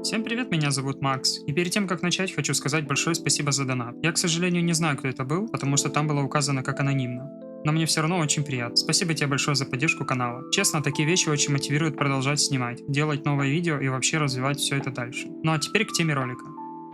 Всем привет, меня зовут Макс. И перед тем, как начать, хочу сказать большое спасибо за донат. Я, к сожалению, не знаю, кто это был, потому что там было указано как анонимно. Но мне все равно очень приятно. Спасибо тебе большое за поддержку канала. Честно, такие вещи очень мотивируют продолжать снимать, делать новые видео и вообще развивать все это дальше. Ну а теперь к теме ролика.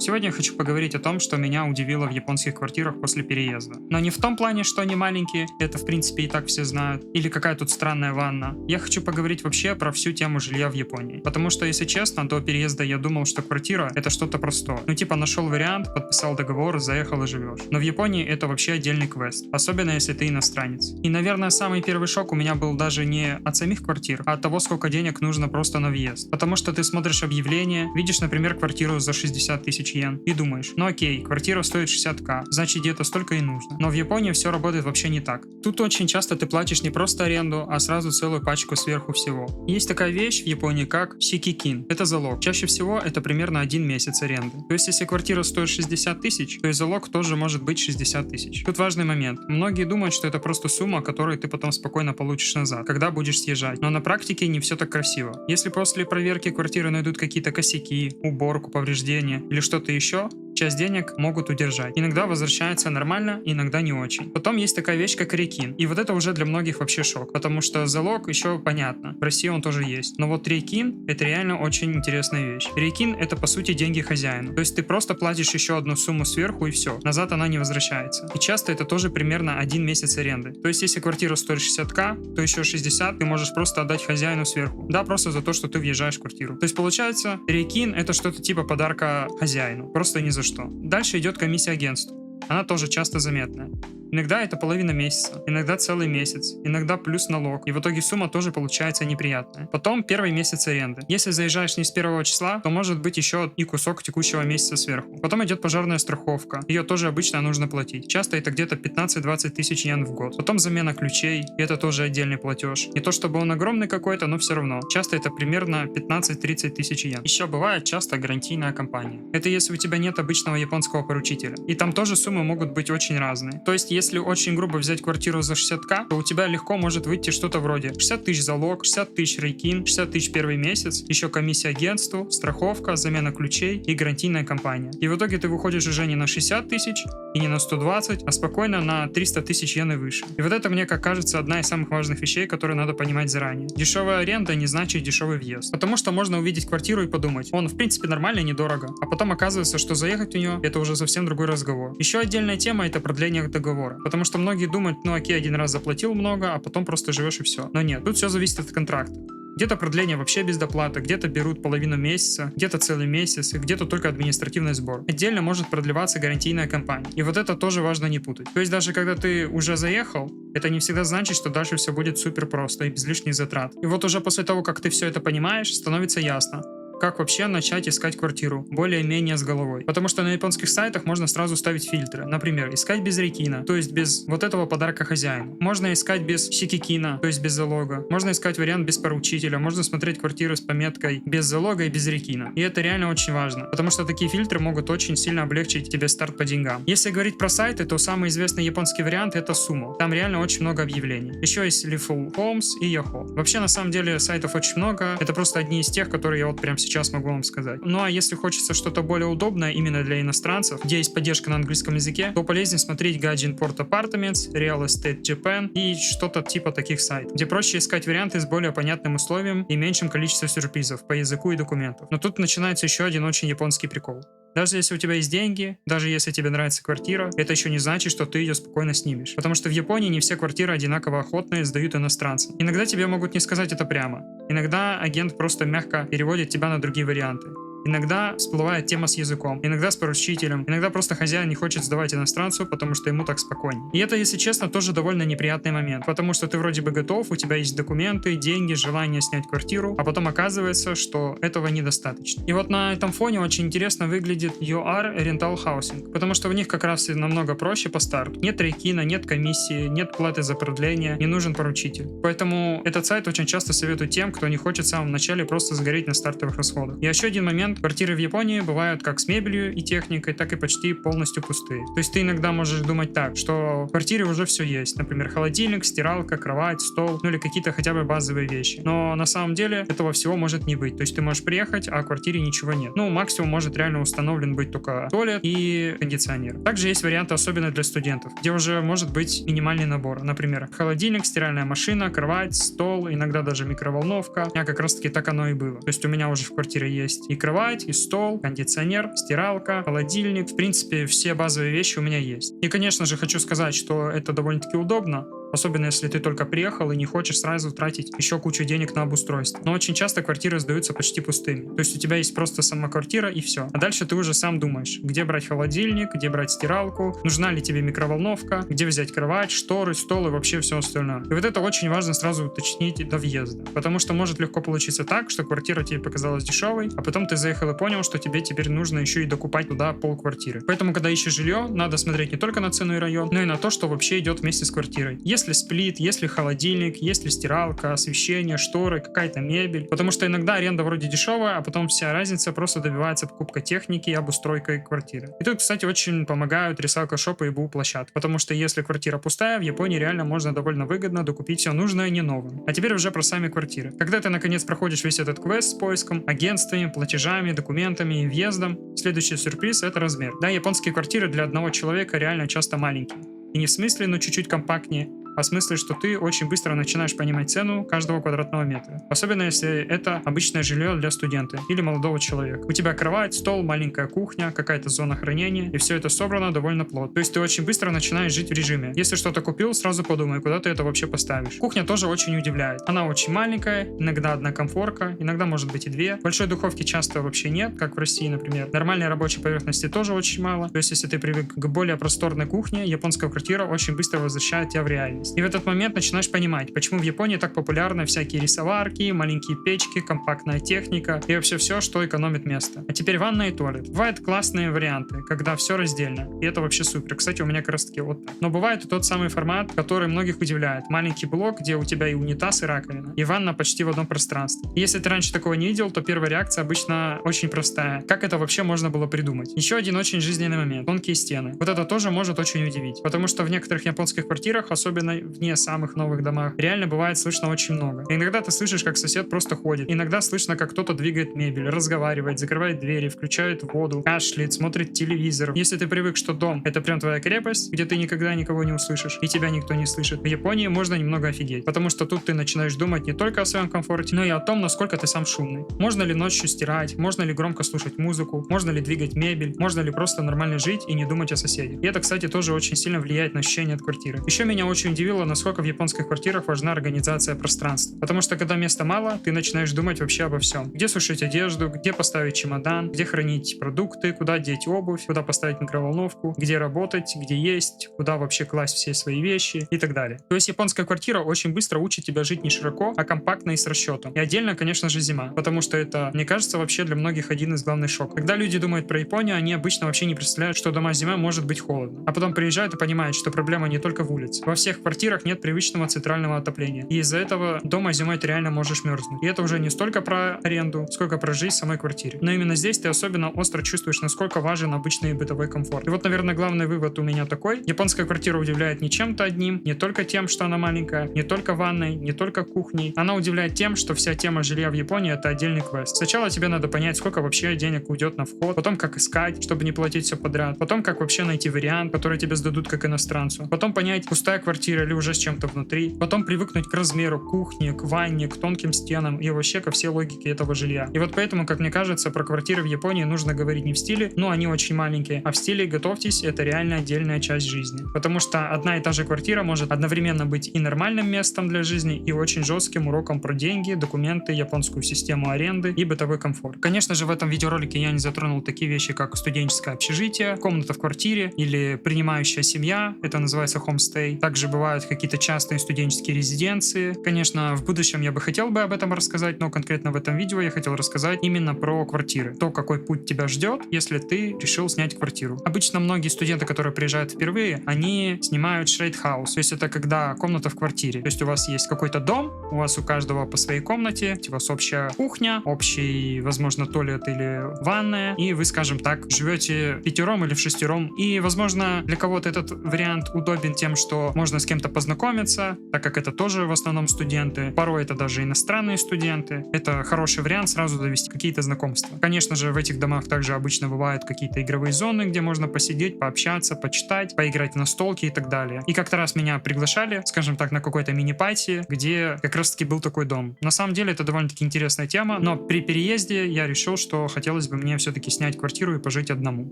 Сегодня я хочу поговорить о том, что меня удивило в японских квартирах после переезда. Но не в том плане, что они маленькие, это в принципе и так все знают, или какая тут странная ванна. Я хочу поговорить вообще про всю тему жилья в Японии. Потому что, если честно, до переезда я думал, что квартира это что-то простое. Ну типа нашел вариант, подписал договор, заехал и живешь. Но в Японии это вообще отдельный квест. Особенно если ты иностранец. И наверное самый первый шок у меня был даже не от самих квартир, а от того, сколько денег нужно просто на въезд. Потому что ты смотришь объявление, видишь, например, квартиру за 60 тысяч йен и думаешь, ну окей, квартира стоит 60к, значит где-то столько и нужно. Но в Японии все работает вообще не так. Тут очень часто ты платишь не просто аренду, а сразу целую пачку сверху всего. Есть такая вещь в Японии как сикикин. Это залог. Чаще всего это примерно 1 месяц аренды. То есть если квартира стоит 60 тысяч, то и залог тоже может быть 60 тысяч. Тут важный момент. Многие думают, что это просто сумма, которую ты потом спокойно получишь назад, когда будешь съезжать. Но на практике не все так красиво. Если после проверки квартиры найдут какие-то косяки, уборку, повреждения или что-то еще, часть денег могут удержать. Иногда возвращается нормально, иногда не очень. Потом есть такая вещь, как рейкин. И вот это уже для многих вообще шок, потому что залог еще понятно. В России он тоже есть. Но вот рейкин это реально очень интересная вещь. Рейкин это по сути деньги хозяину. То есть ты просто платишь еще одну сумму сверху и все. Назад она не возвращается. И часто это тоже примерно 1 месяц аренды. То есть если квартира стоит 60к, то еще 60 ты можешь просто отдать хозяину сверху. Да, просто за то, что ты въезжаешь в квартиру. То есть получается, рейкин это что-то типа подарка хозяину. Просто ни за что. Дальше идет комиссия агентству. Она тоже часто заметная. Иногда это половина месяца, иногда целый месяц, иногда плюс налог, и в итоге сумма тоже получается неприятная. Потом первый месяц аренды. Если заезжаешь не с первого числа, то может быть еще и кусок текущего месяца сверху. Потом идет пожарная страховка, ее тоже обычно нужно платить. Часто это где-то 15-20 тысяч йен в год. Потом замена ключей, и это тоже отдельный платеж. Не то чтобы он огромный какой-то, но все равно. Часто это примерно 15-30 тысяч йен. Еще бывает часто гарантийная компания. Это если у тебя нет обычного японского поручителя. И там тоже суммы могут быть очень разные. То есть если очень грубо взять квартиру за 60к, то у тебя легко может выйти что-то вроде 60 тысяч залог, 60 тысяч рейкин, 60 тысяч первый месяц, еще комиссия агентству, страховка, замена ключей и гарантийная компания. И в итоге ты выходишь уже не на 60 тысяч и не на 120, а спокойно на 300 тысяч йен и выше. И вот это, мне как кажется, одна из самых важных вещей, которые надо понимать заранее. Дешевая аренда не значит дешевый въезд. Потому что можно увидеть квартиру и подумать, он в принципе нормально, недорого. А потом оказывается, что заехать в нее это уже совсем другой разговор. Еще отдельная тема это продление договора. Потому что многие думают, ну окей, один раз заплатил много, а потом просто живешь и все. Но нет, тут все зависит от контракта. Где-то продление вообще без доплаты, где-то берут половину месяца, где-то целый месяц, и где-то только административный сбор. Отдельно может продлеваться гарантийная компания. И вот это тоже важно не путать. То есть даже когда ты уже заехал, это не всегда значит, что дальше все будет супер просто и без лишних затрат. И вот уже после того, как ты все это понимаешь, становится ясно, как вообще начать искать квартиру, более-менее с головой. Потому что на японских сайтах можно сразу ставить фильтры. Например, искать без рейкина, то есть без вот этого подарка хозяину. Можно искать без сикикина, то есть без залога. Можно искать вариант без поручителя. Можно смотреть квартиры с пометкой без залога и без рейкина. И это реально очень важно, потому что такие фильтры могут очень сильно облегчить тебе старт по деньгам. Если говорить про сайты, то самый известный японский вариант это Sumo. Там реально очень много объявлений. Еще есть Liful Homes и Yahoo. Вообще на самом деле сайтов очень много. Это просто одни из тех, которые я вот прям сейчас могу вам сказать. Ну а если хочется что-то более удобное именно для иностранцев, где есть поддержка на английском языке, то полезнее смотреть Gaijin Port Apartments, Real Estate Japan и что-то типа таких сайтов, где проще искать варианты с более понятным условием и меньшим количеством сюрпризов по языку и документов. Но тут начинается еще один очень японский прикол. Даже если у тебя есть деньги, даже если тебе нравится квартира, это еще не значит, что ты ее спокойно снимешь. Потому что в Японии не все квартиры одинаково охотно сдают иностранцам. Иногда тебе могут не сказать это прямо. Иногда агент просто мягко переводит тебя на другие варианты. Иногда всплывает тема с языком, иногда с поручителем, иногда просто хозяин не хочет сдавать иностранцу, потому что ему так спокойнее. И это, если честно, тоже довольно неприятный момент, потому что ты вроде бы готов, у тебя есть документы, деньги, желание снять квартиру, а потом оказывается, что этого недостаточно. И вот на этом фоне очень интересно выглядит UR Rental Housing, потому что в них как раз и намного проще по старту. Нет рейкина, нет комиссии, нет платы за продление, не нужен поручитель. Поэтому этот сайт очень часто советую тем, кто не хочет в самом начале просто сгореть на стартовых расходах. И еще один момент, студент, квартиры в Японии бывают как с мебелью и техникой, так и почти полностью пустые. То есть ты иногда можешь думать так, что в квартире уже все есть. Например, холодильник, стиралка, кровать, стол, ну или какие-то хотя бы базовые вещи. Но на самом деле этого всего может не быть. То есть ты можешь приехать, а в квартире ничего нет. Ну, максимум может реально установлен быть только туалет и кондиционер. Также есть варианты, особенно для студентов, где уже может быть минимальный набор. Например, холодильник, стиральная машина, кровать, стол, иногда даже микроволновка. У меня как раз таки так оно и было. То есть у меня уже в квартире есть и кровать, и стол, кондиционер, стиралка, холодильник. В принципе, все базовые вещи у меня есть. И, конечно же, хочу сказать, что это довольно-таки удобно. Особенно если ты только приехал и не хочешь сразу тратить еще кучу денег на обустройство. Но очень часто квартиры сдаются почти пустыми. То есть у тебя есть просто сама квартира и все. А дальше ты уже сам думаешь, где брать холодильник, где брать стиралку, нужна ли тебе микроволновка, где взять кровать, шторы, стол и вообще все остальное. И вот это очень важно сразу уточнить до въезда. Потому что может легко получиться так, что квартира тебе показалась дешевой, а потом ты заехал и понял, что тебе теперь нужно еще и докупать туда полквартиры. Поэтому, когда ищешь жилье, надо смотреть не только на цену и район, но и на то, что вообще идет вместе с квартирой. Если сплит, если холодильник, если стиралка, освещение, шторы, какая-то мебель. Потому что иногда аренда вроде дешевая, а потом вся разница просто добивается покупка техники и обустройкой квартиры. И тут, кстати, очень помогают ресалка-шопы и БУ-площадки. Потому что если квартира пустая, в Японии реально можно довольно выгодно докупить все нужное не новым. А теперь уже про сами квартиры. Когда ты наконец проходишь весь этот квест с поиском, агентствами, платежами, документами и въездом, следующий сюрприз — это размер. Да, японские квартиры для одного человека реально часто маленькие. И не в смысле, но чуть-чуть компактнее, а в смысле, что ты очень быстро начинаешь понимать цену каждого квадратного метра. Особенно если это обычное жилье для студента или молодого человека. У тебя кровать, стол, маленькая кухня, какая-то зона хранения, и все это собрано довольно плотно. То есть ты очень быстро начинаешь жить в режиме. Если что-то купил, сразу подумай, куда ты это вообще поставишь. Кухня тоже очень удивляет. Она очень маленькая, иногда одна комфорка, иногда может быть и две. Большой духовки часто вообще нет, как в России, например. Нормальной рабочей поверхности тоже очень мало. То есть если ты привык к более просторной кухне, японская квартира очень быстро возвращает тебя в реальность. И в этот момент начинаешь понимать, почему в Японии так популярны всякие рисоварки, маленькие печки, компактная техника и вообще все, что экономит место. А теперь ванна и туалет. Бывают классные варианты, когда все раздельно. И это вообще супер. Кстати, у меня как раз таки вот так. Но бывает и тот самый формат, который многих удивляет. Маленький блок, где у тебя и унитаз, и раковина. И ванна почти в одном пространстве. И если ты раньше такого не видел, то первая реакция обычно очень простая. Как это вообще можно было придумать? Еще один очень жизненный момент. Тонкие стены. Вот это тоже может очень удивить. Потому что в некоторых японских квартирах, особенно в не самых новых домах, реально бывает слышно очень много. И иногда ты слышишь, как сосед просто ходит. Иногда слышно, как кто-то двигает мебель, разговаривает, закрывает двери, включает воду, кашляет, смотрит телевизор. Если ты привык, что дом — это прям твоя крепость, где ты никогда никого не услышишь, и тебя никто не слышит, в Японии можно немного офигеть. Потому что тут ты начинаешь думать не только о своем комфорте, но и о том, насколько ты сам шумный. Можно ли ночью стирать, можно ли громко слушать музыку, можно ли двигать мебель, можно ли просто нормально жить и не думать о соседях. И это, кстати, тоже очень сильно влияет на ощущение от квартиры. Еще меня очень удивило, насколько в японских квартирах важна организация пространства. Потому что когда места мало, ты начинаешь думать вообще обо всем. Где сушить одежду, где поставить чемодан, где хранить продукты, куда деть обувь, куда поставить микроволновку, где работать, где есть, куда вообще класть все свои вещи и так далее. То есть японская квартира очень быстро учит тебя жить не широко, а компактно и с расчетом. И отдельно, конечно же, зима. Потому что это, мне кажется, вообще для многих один из главных шоков. Когда люди думают про Японию, они обычно вообще не представляют, что дома зимой может быть холодно. А потом приезжают и понимают, что проблема не только в улице. Во всех квартирах нет привычного центрального отопления. И из-за этого дома зимой ты реально можешь мерзнуть. И это уже не столько про аренду, сколько про жизнь в самой квартире. Но именно здесь ты особенно остро чувствуешь, насколько важен обычный бытовой комфорт. И вот, наверное, главный вывод у меня такой. Японская квартира удивляет не чем-то одним, не только тем, что она маленькая, не только ванной, не только кухней. Она удивляет тем, что вся тема жилья в Японии — это отдельный квест. Сначала тебе надо понять, сколько вообще денег уйдет на вход, потом как искать, чтобы не платить все подряд, потом как вообще найти вариант, который тебе сдадут как иностранцу, потом понять, пустая квартира или уже с чем-то внутри, потом привыкнуть к размеру кухни, к ванне, к тонким стенам и вообще ко всей логике этого жилья. И вот поэтому, как мне кажется, про квартиры в Японии нужно говорить не в стиле «ну, они очень маленькие», а в стиле «готовьтесь, это реально отдельная часть жизни». Потому что одна и та же квартира может одновременно быть и нормальным местом для жизни, и очень жестким уроком про деньги, документы, японскую систему аренды и бытовой комфорт. Конечно же, в этом видеоролике я не затронул такие вещи, как студенческое общежитие, комната в квартире или принимающая семья, это называется homestay. Также бывает бывают какие-то частные студенческие резиденции. Конечно, в будущем я бы хотел бы об этом рассказать, но конкретно в этом видео я хотел рассказать именно про квартиры. То, какой путь тебя ждет, если ты решил снять квартиру. Обычно многие студенты, которые приезжают впервые, они снимают шрейдхаус. То есть это когда комната в квартире. То есть у вас есть какой-то дом, у вас у каждого по своей комнате, у вас общая кухня, общий, возможно, туалет или ванная, и вы, скажем так, живете пятером или в шестером. И, возможно, для кого-то этот вариант удобен тем, что можно с кем-то познакомиться, так как это тоже в основном студенты. Порой это даже иностранные студенты. Это хороший вариант сразу завести какие-то знакомства. Конечно же, в этих домах также обычно бывают какие-то игровые зоны, где можно посидеть, пообщаться, почитать, поиграть в настолки и так далее. И как-то раз меня приглашали, скажем так, на какой-то мини-пати, где как раз-таки был такой дом. На самом деле это довольно-таки интересная тема, но при переезде я решил, что хотелось бы мне все-таки снять квартиру и пожить одному.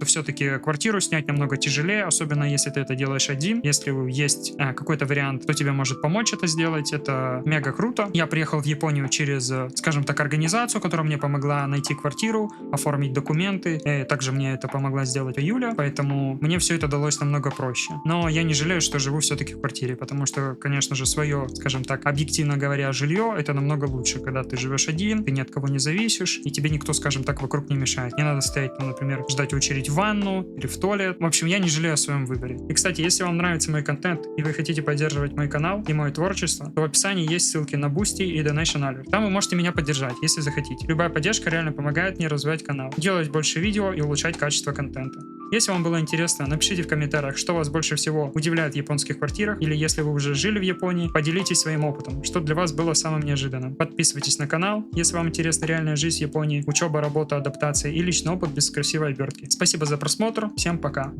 Все-таки квартиру снять намного тяжелее, особенно если ты это делаешь один. Если есть какой-то вариант, кто тебе может помочь это сделать, это мега круто. Я приехал в Японию через, скажем так, организацию, которая мне помогла найти квартиру, оформить документы. Также мне это помогла сделать Юля, поэтому мне все это далось намного проще. Но я не жалею, что живу все-таки в квартире, потому что, конечно же, свое, скажем так, объективно говоря, жилье это намного лучше, когда ты живешь один, ты ни от кого не зависишь, и тебе никто, скажем так, вокруг не мешает. Не надо стоять, например, ждать очередь в ванну или в туалет. В общем, я не жалею о своем выборе. И, кстати, если вам нравится мой контент и вы хотите поддерживать мой канал и мое творчество, то в описании есть ссылки на Boosty и Donation Alert. Там вы можете меня поддержать, если захотите. Любая поддержка реально помогает мне развивать канал, делать больше видео и улучшать качество контента. Если вам было интересно, напишите в комментариях, что вас больше всего удивляет в японских квартирах, или если вы уже жили в Японии, поделитесь своим опытом, что для вас было самым неожиданным. Подписывайтесь на канал, если вам интересна реальная жизнь в Японии, учеба, работа, адаптация и личный опыт без красивой обертки. Спасибо за просмотр, всем пока!